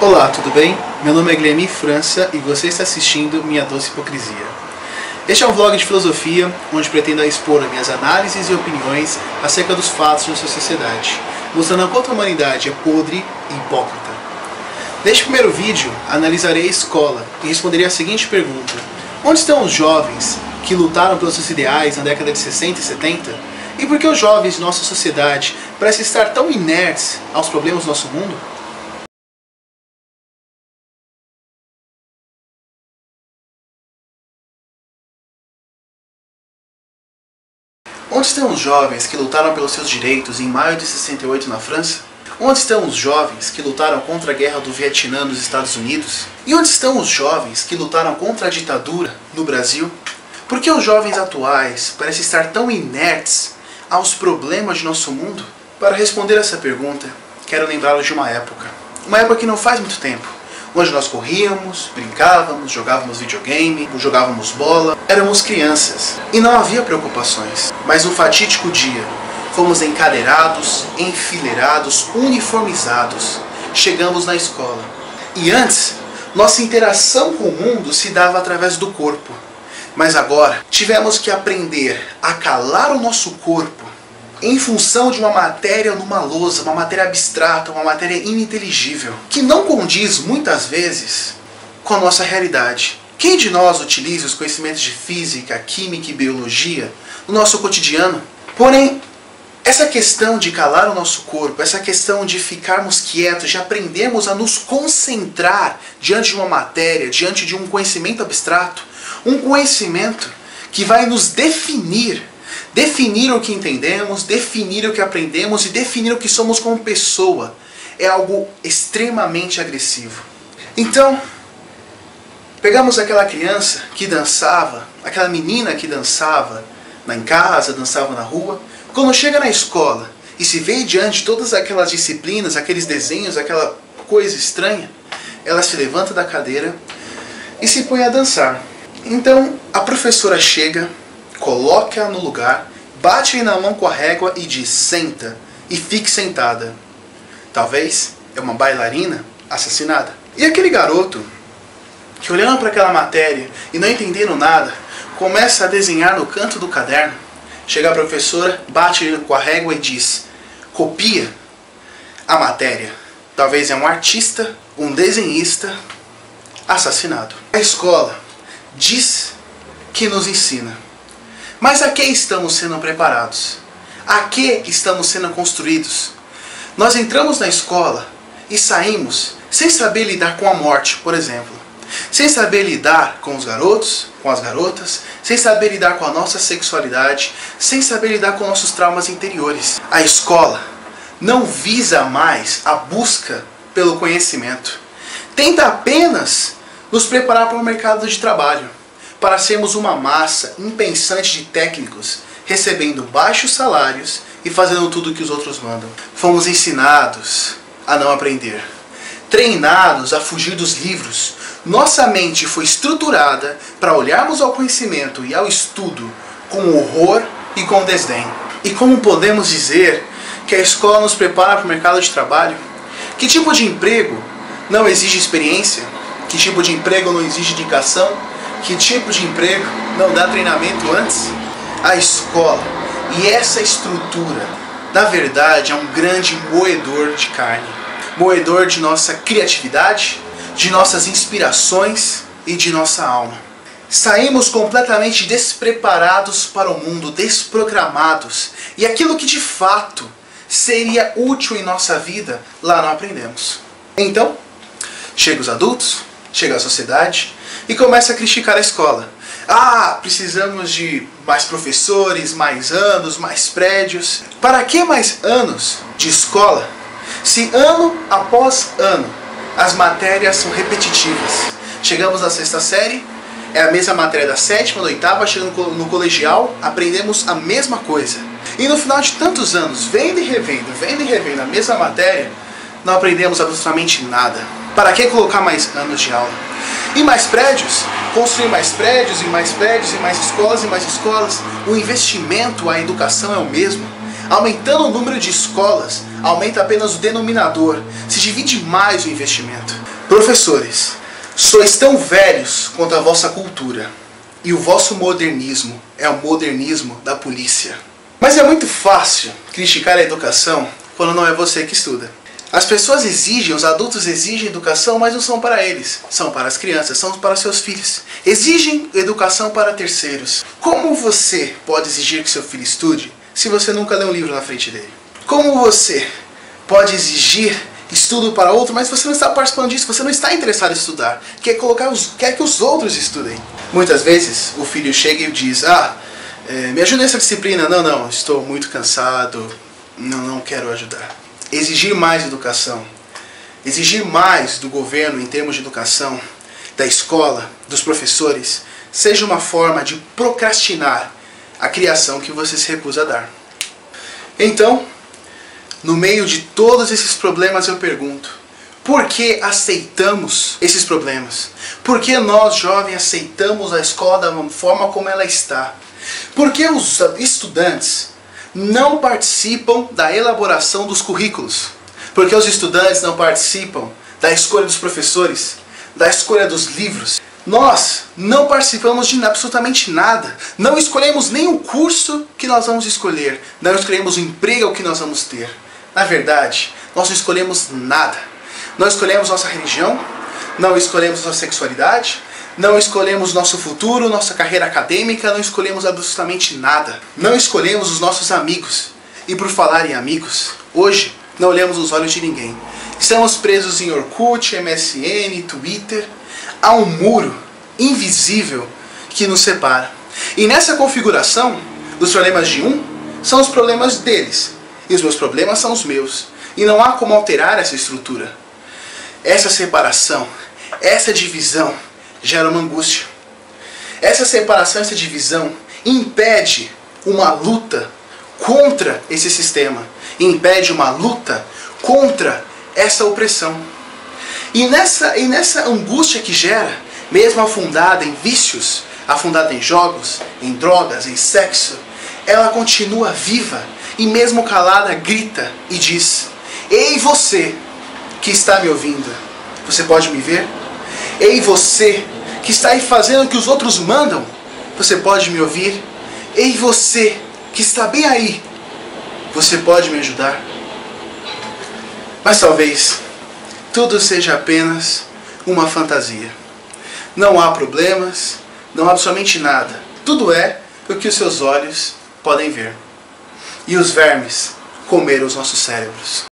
Olá, tudo bem? Meu nome é Guilherme França e você está assistindo Minha Doce Hipocrisia. Este é um vlog de filosofia, onde pretendo expor minhas análises e opiniões acerca dos fatos de nossa sociedade, mostrando o quanto a humanidade é podre e hipócrita. Neste primeiro vídeo, analisarei a escola e responderei a seguinte pergunta: onde estão os jovens que lutaram pelos seus ideais na década de 60 e 70? E por que os jovens de nossa sociedade parecem estar tão inertes aos problemas do nosso mundo? Onde estão os jovens que lutaram pelos seus direitos em maio de 68 na França? Onde estão os jovens que lutaram contra a guerra do Vietnã nos Estados Unidos? E onde estão os jovens que lutaram contra a ditadura no Brasil? Por que os jovens atuais parecem estar tão inertes aos problemas de nosso mundo? Para responder essa pergunta, quero lembrá-los de uma época que não faz muito tempo, onde nós corríamos, brincávamos, jogávamos videogame, jogávamos bola, éramos crianças e não havia preocupações. Mas um fatídico dia, fomos encadeirados, enfileirados, uniformizados, chegamos na escola. E antes, nossa interação com o mundo se dava através do corpo. Mas agora, tivemos que aprender a calar o nosso corpo em função de uma matéria numa lousa, uma matéria abstrata, uma matéria ininteligível, que não condiz muitas vezes com a nossa realidade. Quem de nós utiliza os conhecimentos de física, química e biologia no nosso cotidiano? Porém, essa questão de calar o nosso corpo, essa questão de ficarmos quietos, de aprendermos a nos concentrar diante de uma matéria, diante de um conhecimento abstrato, um conhecimento que vai nos definir o que entendemos, definir o que aprendemos e definir o que somos como pessoa, é algo extremamente agressivo. Então, pegamos aquela criança que dançava, aquela menina que dançava em casa, dançava na rua, quando chega na escola e se vê diante de todas aquelas disciplinas, aqueles desenhos, aquela coisa estranha, ela se levanta da cadeira e se põe a dançar. Então, a professora chega, coloca-a no lugar, bate-lhe na mão com a régua e diz: senta e fique sentada. Talvez é uma bailarina assassinada. E aquele garoto, que olhando para aquela matéria e não entendendo nada, começa a desenhar no canto do caderno, chega a professora, bate-lhe com a régua e diz: copia a matéria. Talvez é um artista, um desenhista assassinado. A escola diz que nos ensina. Mas a que estamos sendo preparados? A que estamos sendo construídos? Nós entramos na escola e saímos sem saber lidar com a morte, por exemplo. Sem saber lidar com os garotos, com as garotas, sem saber lidar com a nossa sexualidade, sem saber lidar com nossos traumas interiores. A escola não visa mais a busca pelo conhecimento. Tenta apenas nos preparar para o mercado de trabalho, para sermos uma massa impensante de técnicos, recebendo baixos salários e fazendo tudo o que os outros mandam. Fomos ensinados a não aprender, treinados a fugir dos livros. Nossa mente foi estruturada para olharmos ao conhecimento e ao estudo com horror e com desdém. E como podemos dizer que a escola nos prepara para o mercado de trabalho? Que tipo de emprego não exige experiência? Que tipo de emprego não exige indicação? Que tipo de emprego não dá treinamento antes? A escola e essa estrutura, na verdade, é um grande moedor de carne. Moedor de nossa criatividade, de nossas inspirações e de nossa alma. Saímos completamente despreparados para o mundo, desprogramados. E aquilo que de fato seria útil em nossa vida, lá não aprendemos. Então, chega os adultos, chega a sociedade e começa a criticar a escola. Ah, precisamos de mais professores, mais anos, mais prédios. Para que mais anos de escola, se ano após ano as matérias são repetitivas? Chegamos na sexta série, é a mesma matéria da sétima, da oitava, chegando no colegial, aprendemos a mesma coisa. E no final de tantos anos, vendo e revendo a mesma matéria, não aprendemos absolutamente nada. Para que colocar mais anos de aula? E mais prédios? Construir mais prédios, e mais prédios, e mais escolas, e mais escolas. O investimento, a educação é o mesmo. Aumentando o número de escolas, aumenta apenas o denominador. Se divide mais o investimento. Professores, sois tão velhos quanto a vossa cultura, e o vosso modernismo é o modernismo da polícia. Mas é muito fácil criticar a educação quando não é você que estuda. As pessoas exigem, os adultos exigem educação, mas não são para eles. São para as crianças, são para seus filhos. Exigem educação para terceiros. Como você pode exigir que seu filho estude se você nunca lê um livro na frente dele? Como você pode exigir estudo para outro, mas você não está participando disso, você não está interessado em estudar, quer que os outros estudem? Muitas vezes o filho chega e diz, me ajuda nessa disciplina. Não, estou muito cansado, não quero ajudar. Exigir mais educação, exigir mais do governo em termos de educação, da escola, dos professores, seja uma forma de procrastinar a criação que você se recusa a dar. Então, no meio de todos esses problemas eu pergunto, por que aceitamos esses problemas? Por que nós, jovens, aceitamos a escola da forma como ela está? Por que os estudantes não participam da elaboração dos currículos? Porque os estudantes não participam da escolha dos professores, da escolha dos livros. Nós não participamos de absolutamente nada. Não escolhemos nem o curso que nós vamos escolher. Não escolhemos o emprego que nós vamos ter. Na verdade, nós não escolhemos nada. Não escolhemos nossa religião, não escolhemos nossa sexualidade, não escolhemos nosso futuro, nossa carreira acadêmica, não escolhemos absolutamente nada. Não escolhemos os nossos amigos. E por falar em amigos, hoje não olhamos os olhos de ninguém. Estamos presos em Orkut, MSN, Twitter. Há um muro invisível que nos separa. E nessa configuração, os problemas de um são os problemas deles. E os meus problemas são os meus. E não há como alterar essa estrutura. Essa separação, essa divisão gera uma angústia. Essa separação, essa divisão impede uma luta contra esse sistema. Impede uma luta contra essa opressão. E nessa angústia que gera, mesmo afundada em vícios, afundada em jogos, em drogas, em sexo, ela continua viva e mesmo calada grita e diz: ei, você que está me ouvindo, você pode me ver? Ei, você que está aí fazendo o que os outros mandam, você pode me ouvir? Ei, você que está bem aí, você pode me ajudar? Mas talvez tudo seja apenas uma fantasia. Não há problemas, não há absolutamente nada. Tudo é o que os seus olhos podem ver. E os vermes comeram os nossos cérebros.